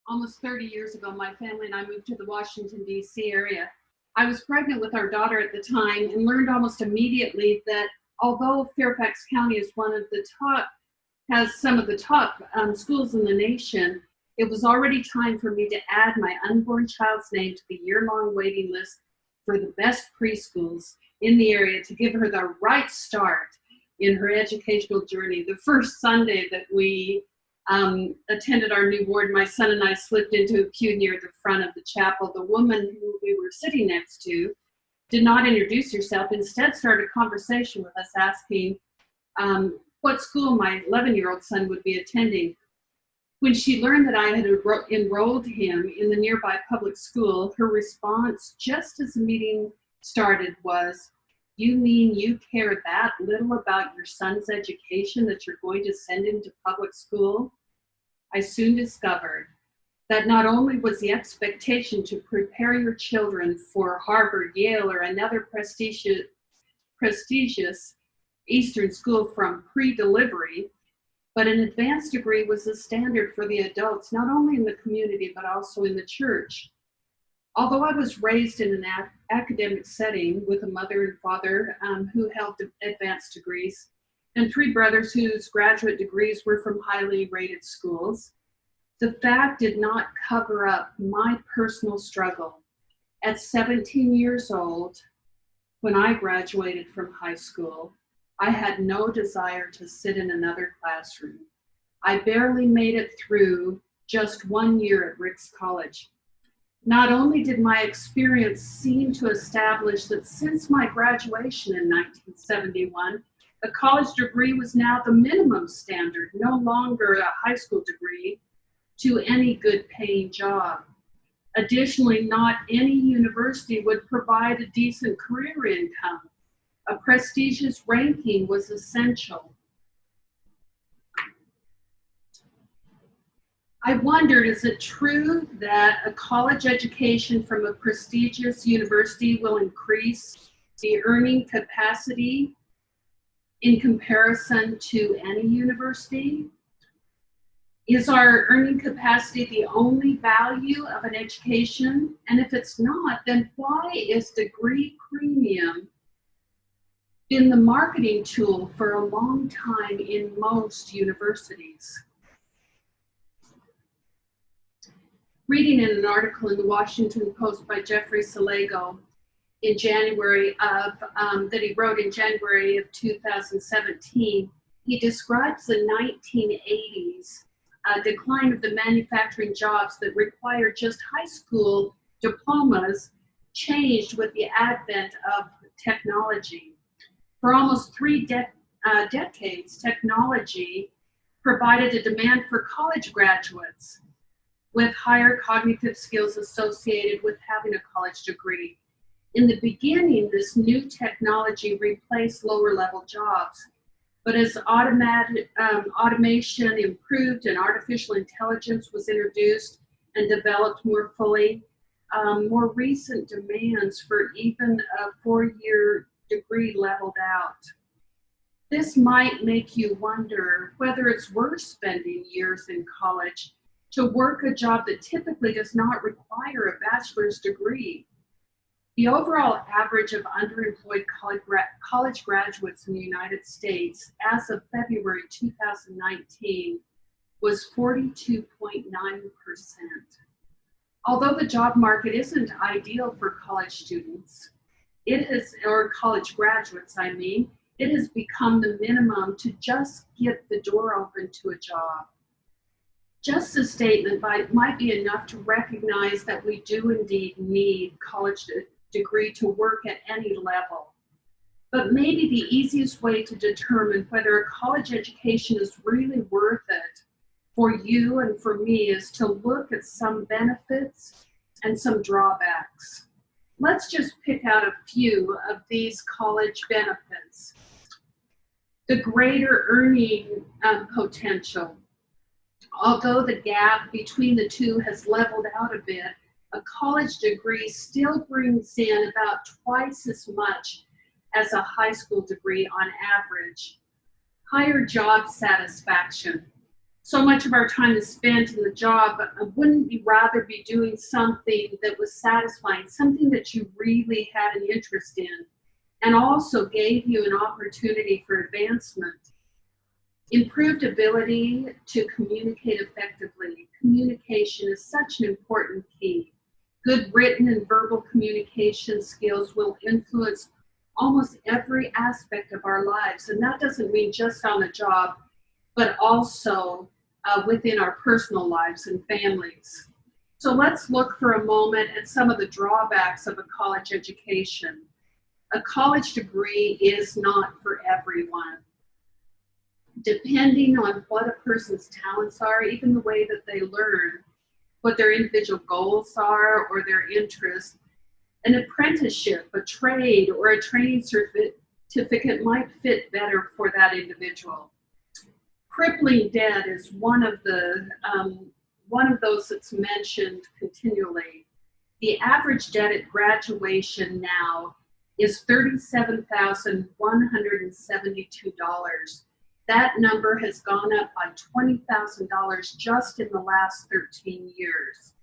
almost 30 years ago, my family and I moved to the Washington, D.C. area. I was pregnant with our daughter at the time and learned almost immediately that although Fairfax County is one of the top, has some of the top schools in the nation, it was already time for me to add my unborn child's name to the year-long waiting list for the best preschools in the area to give her the right start in her educational journey. The first Sunday that we attended our new ward, my son and I slipped into a pew near the front of the chapel. The woman who we were sitting next to did not introduce herself, instead started a conversation with us asking what school my 11-year-old son would be attending. When she learned that I had enrolled him in the nearby public school, her response, just as the meeting started, was, "You mean you care that little about your son's education that you're going to send him to public school?" I soon discovered that not only was the expectation to prepare your children for Harvard, Yale, or another prestigious Eastern school from pre-delivery, but an advanced degree was the standard for the adults, not only in the community, but also in the church. Although I was raised in an academic setting with a mother and father who held advanced degrees, and 3 brothers whose graduate degrees were from highly rated schools, the fact did not cover up my personal struggle. At 17 years old, when I graduated from high school, I had no desire to sit in another classroom. I barely made it through just 1 year at Ricks College. Not only did my experience seem to establish that since my graduation in 1971, a college degree was now the minimum standard, no longer a high school degree, to any good paying job. Additionally, not any university would provide a decent career income. A prestigious ranking was essential. I wondered, is it true that a college education from a prestigious university will increase the earning capacity in comparison to any university? Is our earning capacity the only value of an education? And if it's not, then why is degree premium been the marketing tool for a long time in most universities? Reading in an article in the Washington Post by Jeffrey Salego in January of, that he wrote in January of 2017, he describes the 1980s decline of the manufacturing jobs that required just high school diplomas changed with the advent of technology. For almost 3 decades, technology provided a demand for college graduates with higher cognitive skills associated with having a college degree. In the beginning, this new technology replaced lower-level jobs. But as automation improved and artificial intelligence was introduced and developed more fully, more recent demands for even a 4-year degree leveled out. This might make you wonder whether it's worth spending years in college to work a job that typically does not require a bachelor's degree. The overall average of underemployed college graduates in the United States as of February 2019 was 42.9%. Although the job market isn't ideal for college students, or college graduates, it has become the minimum to just get the door open to a job. Just a statement might be enough to recognize that we do indeed need college degree to work at any level. But maybe the easiest way to determine whether a college education is really worth it for you and for me is to look at some benefits and some drawbacks. Let's just pick out a few of these college benefits. The greater earning potential. Although the gap between the two has leveled out a bit, a college degree still brings in about twice as much as a high school degree on average. Higher job satisfaction. So much of our time is spent in the job. Wouldn't you rather be doing something that was satisfying, something that you really had an interest in, and also gave you an opportunity for advancement? Improved ability to communicate effectively. Communication is such an important key. Good written and verbal communication skills will influence almost every aspect of our lives. And that doesn't mean just on the job, but also within our personal lives and families. So let's look for a moment at some of the drawbacks of a college education. A college degree is not for everyone. Depending on what a person's talents are, even the way that they learn, what their individual goals are or their interests, an apprenticeship, a trade, or a training certificate might fit better for that individual. Crippling debt is one of those that's mentioned continually. The average debt at graduation now is $37,172. That number has gone up by $20,000 just in the last 13 years.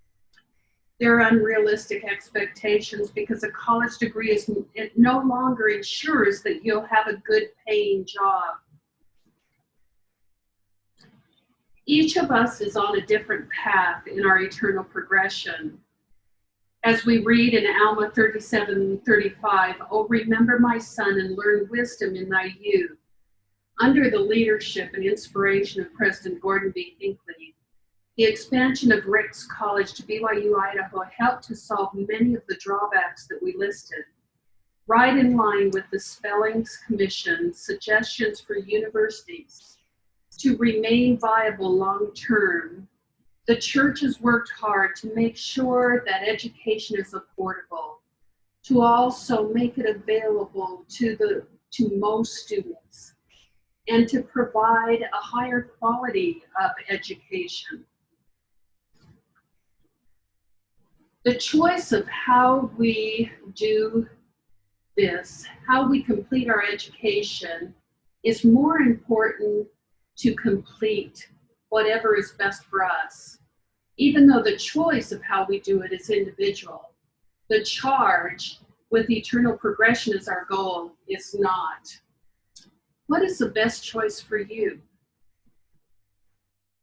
There are unrealistic expectations because a college degree it no longer ensures that you'll have a good paying job. Each of us is on a different path in our eternal progression. As we read in Alma 37:35, "Oh, remember my son and learn wisdom in thy youth." Under the leadership and inspiration of President Gordon B. Hinckley, the expansion of Ricks College to BYU, Idaho helped to solve many of the drawbacks that we listed. Right in line with the Spellings Commission's suggestions for universities to remain viable long-term, the church has worked hard to make sure that education is affordable, to also make it available to most students, and to provide a higher quality of education. The choice of how we do this, how we complete our education, is more important to complete whatever is best for us. Even though the choice of how we do it is individual, the charge with eternal progression as our goal is not. What is the best choice for you?